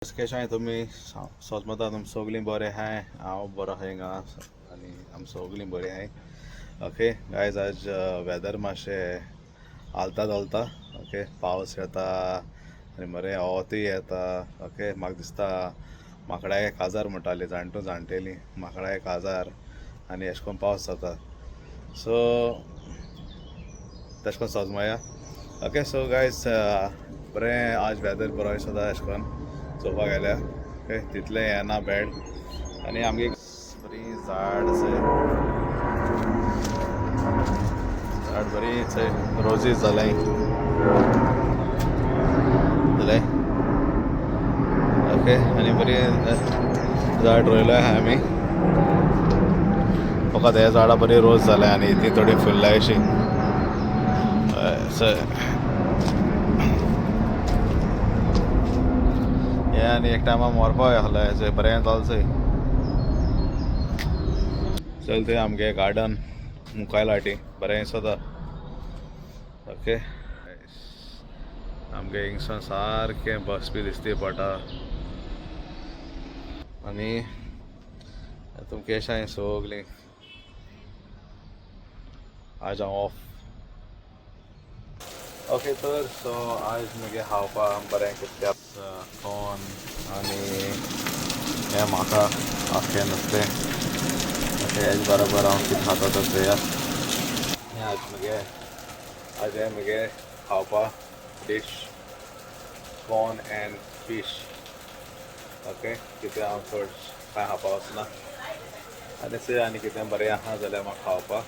कशें आहाय तुमी सोजमता तुम सगलीं बरें आहाय हांव बरो आहाय हिंगा आनी आमी सगलीं बरीं आहाय. ओके गायज आज वेदर मातशें आलता दोलता. ओके पावस येता आनी बरें वोतूय येता. ओके म्हाका दिसता माकडाय काजार म्हणटालीं जाणटेलीं माकडाय काजार आनी अशें करून पावस जाता. सो तशें करून सोजमया. ओके सो गायज बरें आज वेदर बरो दिसता अशें करून चोवपा गेल्या. ओके तितलें येना बॅड आनी आमगे बरी झाड बरी थंय रोजीस जाल्याय ओके आनी बरी झाड रोयल्या आहाय आमी. फकत हे झाडां बरी रोज जाल्याय आनी ती थोडी फुल्ल्याय अशी. आनी एक टायमा मोरपा आहलें चंय बरें जालें चंय चल थंय आमगे गार्डन मुखायला वाटी बरें दिसता. ओके आमगे हिंगसून सारकें बस बी दिसती पडटा आनी तुमकां केशें आहाय सगलीं. आज हांव ऑफ. ओके तर सो आज मुगे खावपा बरें कितें कॉर्न आनी हें म्हाका आख्खें नुस्तें. ओके हेज बरोबर हांव कितें खाता तें चोया. आज हें मुगे खावपा dish corn end fish. Okay कितें हांव चड कांय खावपा वचना आनी चोय आनी कितें बरें आहा जाल्यार म्हाका खावपा.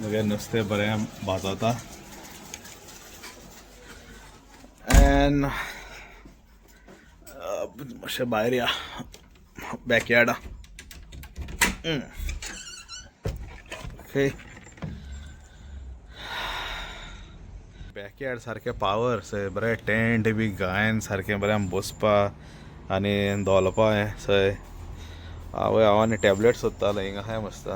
मुगे नुस्तें बरें भाजता एंड मातशें भायर या बॅकयार्डा. ओके बॅकयार्ड सारकें पावर थंय बरें टेंट बी घायन सारकें बरें बसपा आनी दोलपा. हें थंय हांव आनी टॅबलेट सोदतालो हिंगा आहाय मस्त.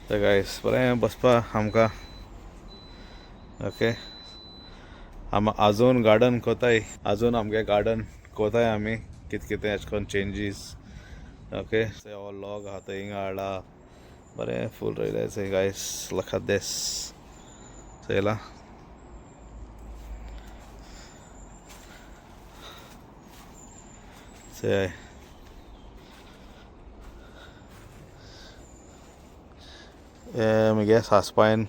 तर गायस बरें बसपा आमकां. ओके आजून गार्डन कोताय आजून आमगे गार्डन कोताय आमी कितें कितें अशें करून चेंजीस. ओके हो लॉग आहा तो हिंगा हाडला बरें फूल रोयल्याय चंय गायस. लुक एट दिस चोयलां चोय हे मुगे सासपायन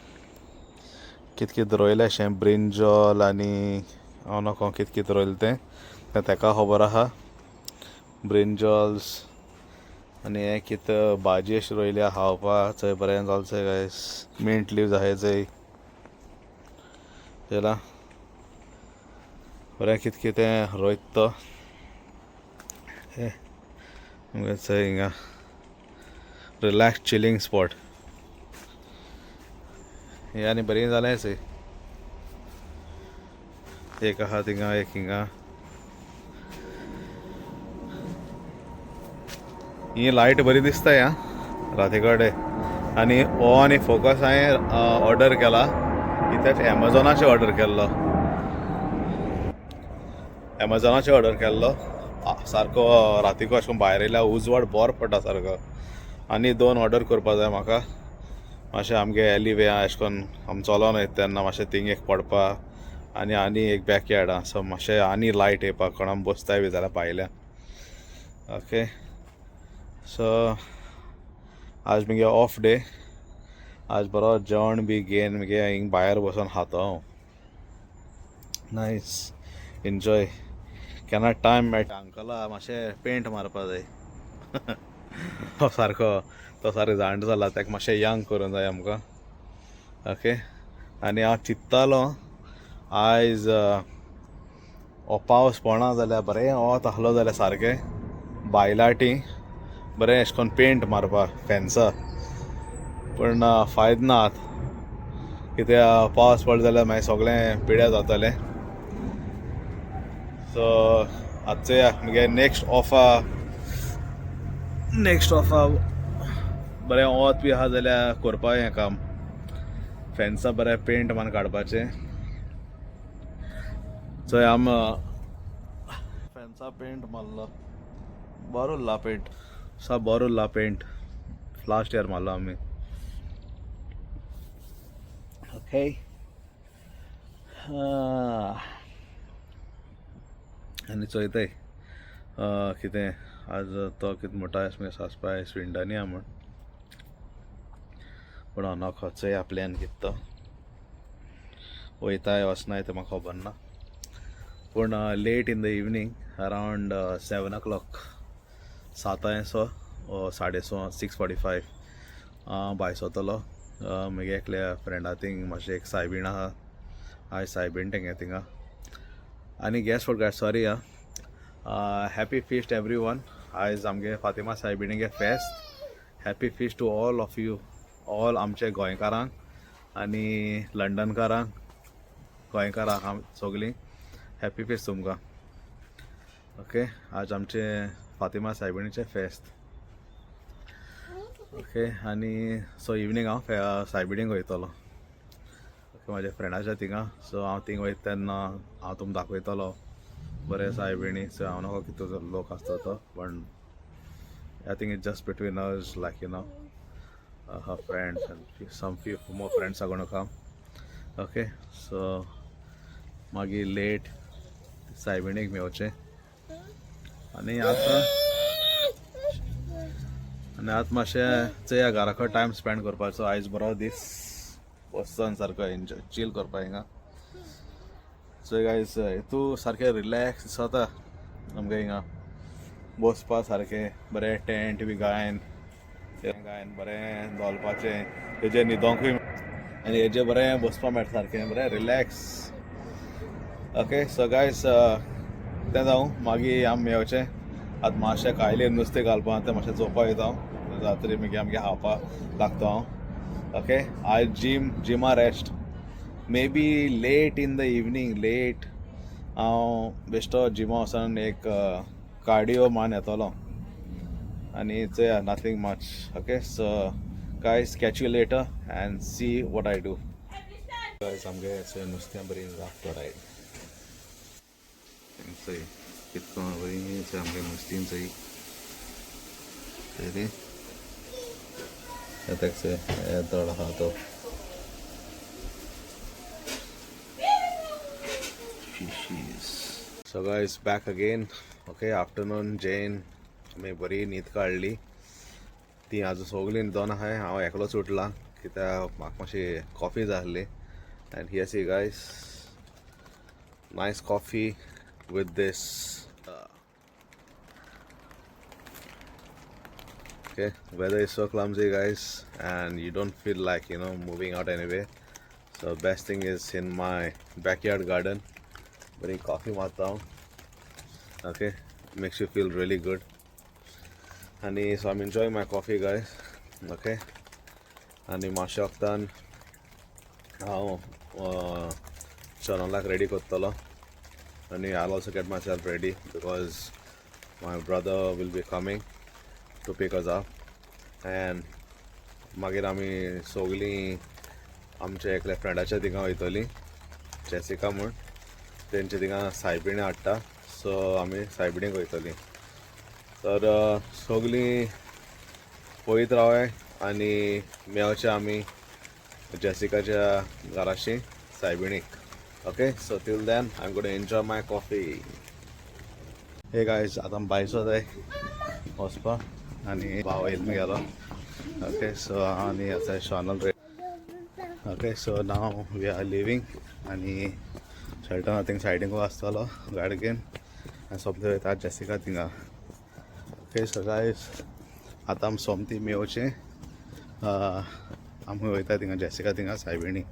कितें कितें रोयलें अशें ब्रिंजॉल आनी हांव नोको कितें कितें रोयलें तें तेका खबर आहा. ब्रिंजॉल्स आनी हें कितें भाजी अशी रोयल्या खावपा चंय बरें जालें चंय गायस. मिंट लिव्ज आहाय चंय चोयलां बरें कितें कितें रोयत तो मुगे चंय हिंगा रिलॅक्स चिलिंग स्पॉट. हें आनी बरीं जालें चंय एक आहा थिंगा एक हिंगा. ही लायट बरी दिसता ह्या राती कडेन आनी हो आनी फोकस हांवें ऑर्डर केला कित्याक एमेझॉनाचेर ऑर्डर केल्लो. सारको रातीको अशें करून भायर येयल्या उजवाड बोर पडटा सारको. आनी 2 ऑर्डर करपा जाय म्हाका मातशें आमगे एलिवे अशें करून आमी चलोन वयता तेन्ना मातशें थिंग एक पडपा आनी एक बॅकयार्ड आहा. सो मातशें आनी लायट येवपा कोणा बसताय बी जाल्यार भायल्या. ओके सो आज मुगे ऑफ डे. आज बरो जेवण बी घेवन मुगे हिंग भायर बसून खाता हांव. नायस एन्जॉय केन्ना टायम मेळटा. अंकला मातशें पेंट मारपा जाय. तो सारको जाणटो जाला ताका मातशें यंग करूं जाय आमकां. ओके आनी हांव चिंत्तालो आयज हो पावस पडना जाल्यार बरें वोत आहलो जाल्यार सारकें बायलाटी बरें अशें करून पेंट मारपा फेन्सा. पूण फायद ना कित्याक पावस पडलो जाल्यार मागीर सगळें पिड्यार जातलें. सो आतां चोया मुगे नेक्स्ट ऑफा बरें वोत बी आहा जाल्यार करपा हें काम फेन्सा बरें पेंट मान काडपाचें. चोय आम फेन्सा पेंट मारलो बरो उरला पेंट सा बरो उरला पेंट लास्ट इयर मारलो आमी ओके आनी चोयताय कितें आज तो कितें म्हणटा आमी सासपाय स्विंडनी आहा म्हण पूण हांव नॉक चोया प्लॅन कितें तो वयताय वचनाय तें म्हाका खबर ना पूण late in the evening around 7 o'clock 7:00 6:30 6:45 भायर सोतलो म्हगे एकल्या फ्रेंडा थिंग मातशें एक सायबीण आहा आयज सायबीण तेंगे थिंगा आनी guess forgot sorry happy feast every one आयज आमगे फातिमा सायबिणीगे फेस्त happy feast to all of you all आमचे गोंयकारांक आनी लंडनकारांक गोंयकारांक सगलीं हॅपी फिस्ट तुमकां ओके आज आमचे फातिमा सायबिणीचे फेस्त ओके आनी सो इवनिंग हांव सायबिणीक वयतलो ओके म्हाज्या फ्रेंडाच्या थिंगा सो हांव थिंग वयता तेन्ना हांव तुमकां दाखयतलो बरे सायबिणी सो हांव नको कितलो लोक आसता तो पण I think it's just between us like you know her friends and some few more friends are gonna come okay so मागीर लेट सायबिणीक मेवचें आनी आतां मातशें चोया घरा कडेन टायम स्पेंड करपाचो आयज बरो दीस वचून सारको एन्जॉय चील करपा हिंगा सो गायज तूं सारकें रिलॅक्स दिसता आमगे हिंगा बसपा सारकें बरें टेंट बी गायन बरें दोलपाचें हेजेर न्हिदोंकूय आनी हेजेर बरें बसपा मेळटा सारकें बरें रिलॅक्स ओके सो गायज तें जावं मागीर आमी मेवचें आतां मातशें कायलेर नुस्तें घालपा तें मातशें चोवपा वयता हांव रात्री मागीर आमगे खावपा लागता हांव ओके आयज जिमा rest may be late in the evening late हांव बेश्टो जिमा वचून एक कार्डिओ मान येतलो and it's nothing much okay so guys catch you later and see what I do guys I'm going to नुस्त्या बरी after right say कितना बरी से आमगे नुस्तीन सही ready तक से तोड़ा हाथों fishes so guys back again okay afternoon Jane आमी बरी न्हीद काडली ती आजून सगळीं न्हिदोन आहाय हांव एकलोच उठला कित्याक म्हाका मातशी कॉफी जाय आसली and here see guys nice coffee with this okay weather is so clumsy guys and you don't feel like you know moving out anyway so best thing is in my backyard garden bari coffee marta hu okay makes you feel really good and so I'm enjoying my coffee guys okay and मातशें वक्तान हांव चनलाक ready करतलो and I'll also get myself ready because my brother will be coming to pick us up and मागीर आमी सगलीं आमच्या एकल्या फ्रेंडाच्या थिंगा वयतलीं Jessica म्हूण तेंचे थिंगा सायबिणी हाडटा सो आमी सायबिणीक वयतलीं तर सगलीं पळयत रावय आनी मेवचे आमी जेसिकाच्या घराशी सायबिणीक okay so till then I am going to enjoy my coffee hey guys आतां भायर जाय वचपा आनी भाव येयलो गेलो ओके सो आनी आतां शॉनल okay so now we are leaving आनी शेल्टन आय थिंक सायडींग आसतलो गाडी घेवन आनी सोमते वयता जेसिका थिंगा ओके सो गायज आतां आमी सोमती मेवचें आमी वयता थिंगा जेसिका थिंगा सायबिणी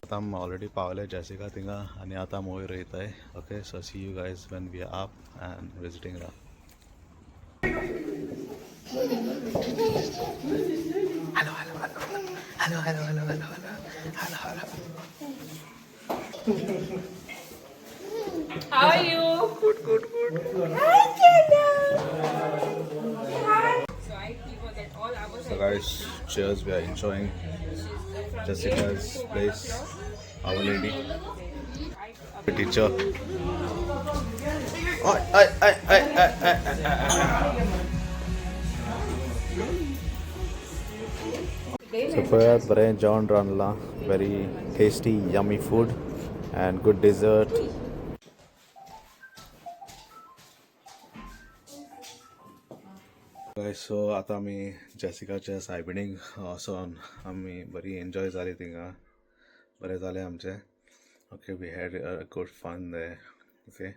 आतां आमी ऑलरेडी पावले जेसिका थिंगा आनी आतां आमी वयर वयताय okay so see you guys when we are up and visiting रा How are you? Good. Hi, Jenna. Hi. So guys, cheers. We are enjoying Jessica's place. Our Lady, the teacher. So पळयात बरें जेवण रांदलां. Very tasty, yummy food and good dessert. Guys, so आता आमी जेसिकाच्या सायबिणीक वचोन आमी बरी enjoy जाली थिंगा. बरें जालें आमचें. Okay, we had a good fun there. Okay,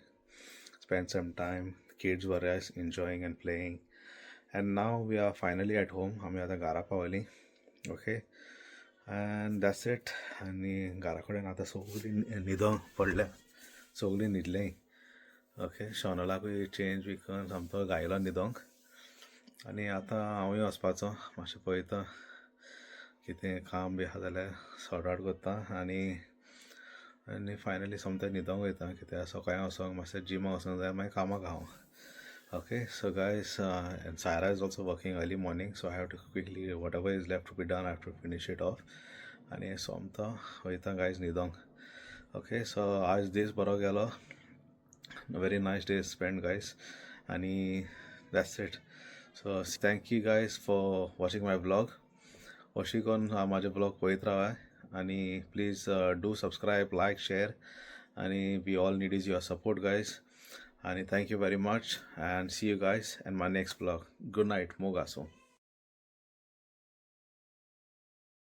spent some time. Kids were enjoying and playing. And now we are finally at home. आमी आतां घरा पावली. Okay, and that's it. आनी घरा कडेन आतां सगळीं न्हिदोंक पडल्या. सगळीं न्हिदलीं. ओके, शोनलाकूय चेंज बी करून सामको गायलो न्हिदोंक. आनी आतां हांवूय वचपाचो. मातशें पळयता कितें काम बी आहा जाल्यार सॉर्ट आवट कोत्ता. आनी फायनली सोमतें न्हिदोंक वयता. कित्याक सकाळीं वचोंक मातशें जिमा वचोंक जाय, मागीर कामाक हांव. Okay, so guys, and Sarah is also working early morning, so I have to quickly, whatever is left to be done, I have to finish it off. And somta hoita guys nidong. Okay, so आज this baro gelo. A very nice day spent, guys. And that's it. So thank you guys for watching my vlog. अशी करून माझे blog पळयत रावा. आणि please do subscribe, like, share. And we all need is your support, guys. And thank you very much, and see you guys in my next vlog. Good night, Mogaso.